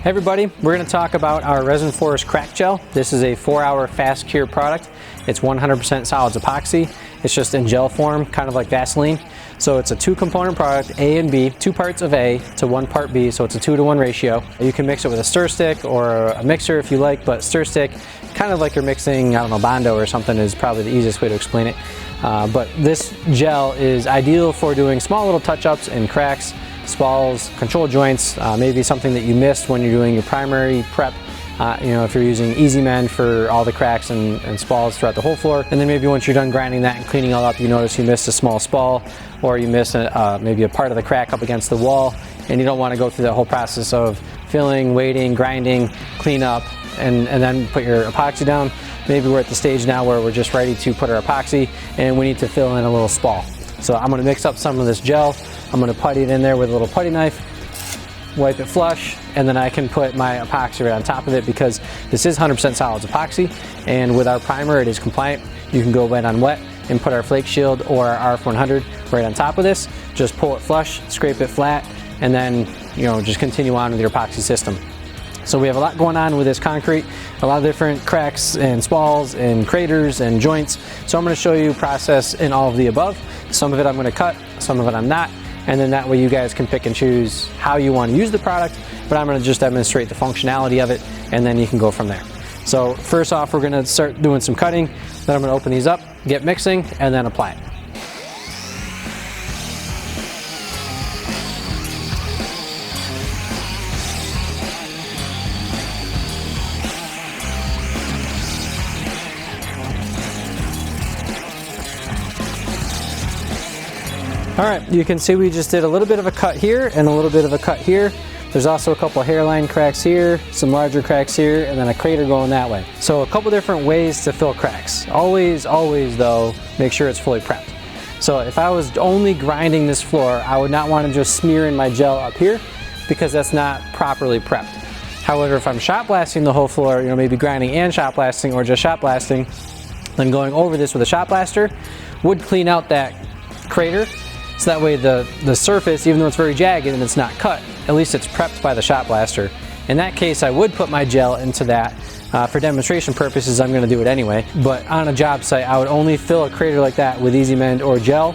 Hey everybody, we're going to talk about our ResinForce Crack Gel. This is a 4-hour fast cure product. It's 100% solids epoxy. It's just in gel form, kind of like Vaseline. So it's a 2-component product, A and B, 2 parts of A to 1 part B, so it's a 2-to-1 ratio. You can mix it with a stir stick or a mixer if you like, but stir stick, kind of like you're mixing, I don't know, Bondo or something is probably the easiest way to explain it. But this gel is ideal for doing small little touch-ups and cracks, spalls, control joints, maybe something that you missed when you're doing your primary prep. You know, if you're using Easy Mend for all the cracks and spalls throughout the whole floor, and then maybe once you're done grinding that and cleaning all up, you notice you missed a small spall, or you missed maybe a part of the crack up against the wall, and you don't want to go through that whole process of filling, waiting, grinding, clean up, and then put your epoxy down. Maybe we're at the stage now where we're just ready to put our epoxy, and we need to fill in a little spall. So I'm going to mix up some of this gel. I'm going to putty it in there with a little putty knife, wipe it flush, and then I can put my epoxy right on top of it because this is 100% solids epoxy, and with our primer it is compliant. You can go wet on wet and put our flake shield or our RF100 right on top of this. Just pull it flush, scrape it flat, and then just continue on with your epoxy system. So we have a lot going on with this concrete, a lot of different cracks and spalls and craters and joints. So I'm going to show you process in all of the above. Some of it I'm going to cut, some of it I'm not, and then that way you guys can pick and choose how you want to use the product, but I'm going to just demonstrate the functionality of it, and then you can go from there. So first off, we're going to start doing some cutting, then I'm going to open these up, get mixing, and then apply it. All right, you can see we just did a little bit of a cut here and a little bit of a cut here. There's also a couple of hairline cracks here, some larger cracks here, and then a crater going that way. So a couple different ways to fill cracks. Always though, make sure it's fully prepped. So if I was only grinding this floor, I would not want to just smear in my gel up here because that's not properly prepped. However, if I'm shot blasting the whole floor, maybe grinding and shot blasting or just shot blasting, then going over this with a shot blaster would clean out that crater. So that way the surface, even though it's very jagged and it's not cut, at least it's prepped by the shot blaster. In that case, I would put my gel into that. For demonstration purposes, I'm going to do it anyway. But on a job site, I would only fill a crater like that with Easy Mend or gel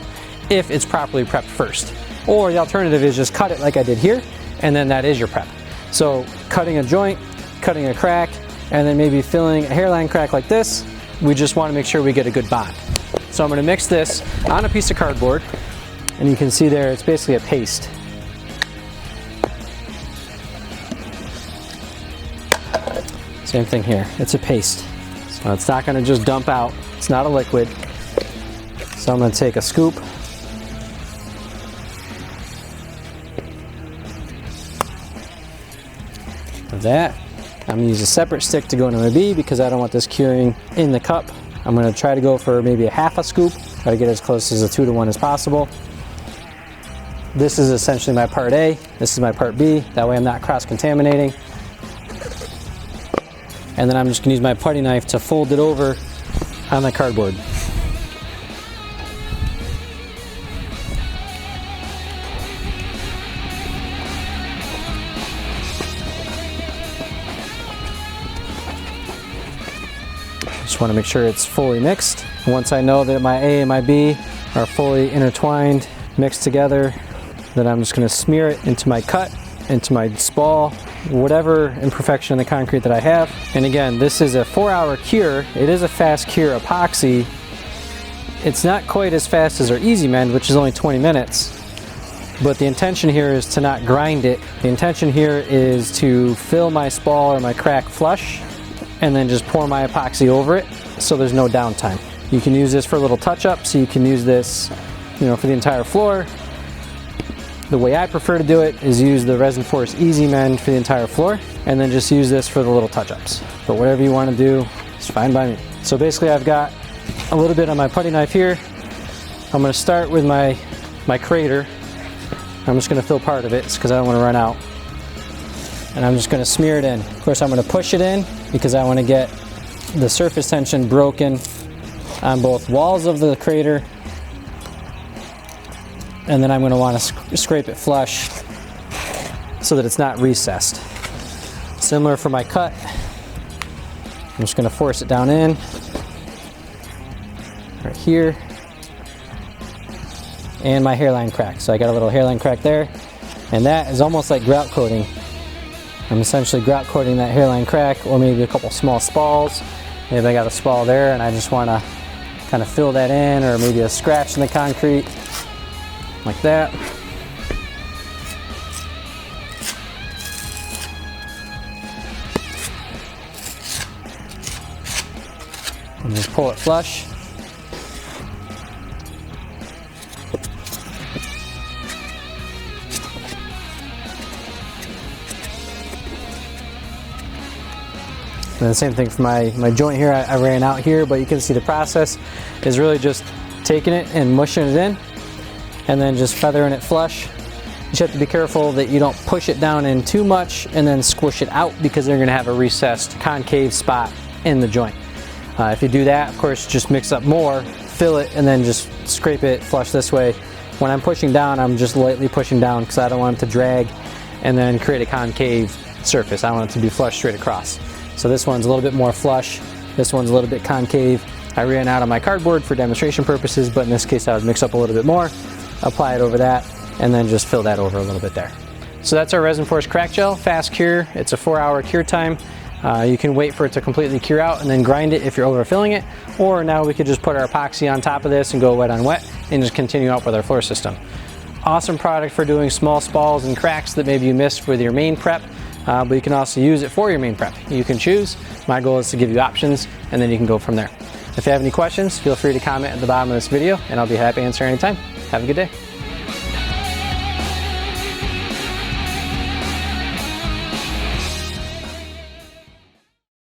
if it's properly prepped first. Or the alternative is just cut it like I did here, and then that is your prep. So cutting a joint, cutting a crack, and then maybe filling a hairline crack like this, we just want to make sure we get a good bond. So I'm going to mix this on a piece of cardboard. And you can see there, it's basically a paste. Same thing here, it's a paste. So it's not gonna just dump out, it's not a liquid. So I'm gonna take a scoop. Of that. I'm gonna use a separate stick to go into my B because I don't want this curing in the cup. I'm gonna try to go for maybe a half a scoop, try to get as close as a 2-to-1 as possible. This is essentially my part A, this is my part B, that way I'm not cross-contaminating. And then I'm just going to use my putty knife to fold it over on the cardboard. Just want to make sure it's fully mixed. Once I know that my A and my B are fully intertwined, mixed together, then I'm just going to smear it into my cut, into my spall, whatever imperfection in the concrete that I have. And again, this is a 4-hour cure. It is a fast cure epoxy. It's not quite as fast as our Easy Mend, which is only 20 minutes. But the intention here is to not grind it. The intention here is to fill my spall or my crack flush and then just pour my epoxy over it so there's no downtime. You can use this for a little touch-up, so you can use this for the entire floor. The way I prefer to do it is use the ResinForce Easy Mend for the entire floor, and then just use this for the little touch-ups. But whatever you want to do, it's fine by me. So basically I've got a little bit on my putty knife here. I'm going to start with my crater. I'm just going to fill part of it because I don't want to run out. And I'm just going to smear it in. Of course, I'm going to push it in because I want to get the surface tension broken on both walls of the crater, and then I'm going to want to scrape it flush so that it's not recessed. Similar for my cut. I'm just gonna force it down in, right here. And my hairline crack. So I got a little hairline crack there. And that is almost like grout coating. I'm essentially grout coating that hairline crack, or maybe a couple small spalls. Maybe I got a spall there and I just wanna kind of fill that in, or maybe a scratch in the concrete, like that. And just pull it flush. And the same thing for my joint here. I ran out here, but you can see the process is really just taking it and mushing it in, and then just feathering it flush. You just have to be careful that you don't push it down in too much and then squish it out, because they're gonna have a recessed concave spot in the joint. If you do that, of course, just mix up more, fill it, and then just scrape it flush this way. When I'm pushing down, I'm just lightly pushing down because I don't want it to drag and then create a concave surface. I want it to be flush straight across. So this one's a little bit more flush, this one's a little bit concave. I ran out of my cardboard for demonstration purposes, but in this case I would mix up a little bit more, apply it over that, and then just fill that over a little bit there. So that's our ResinForce Crack Gel, fast cure. It's a 4-hour cure time. You can wait for it to completely cure out and then grind it if you're overfilling it, or now we could just put our epoxy on top of this and go wet on wet and just continue out with our floor system. Awesome product for doing small spalls and cracks that maybe you missed with your main prep. But you can also use it for your main prep. You can choose. My goal is to give you options, and then you can go from there. If you have any questions, feel free to comment at the bottom of this video, and I'll be happy to answer anytime. Have a good day.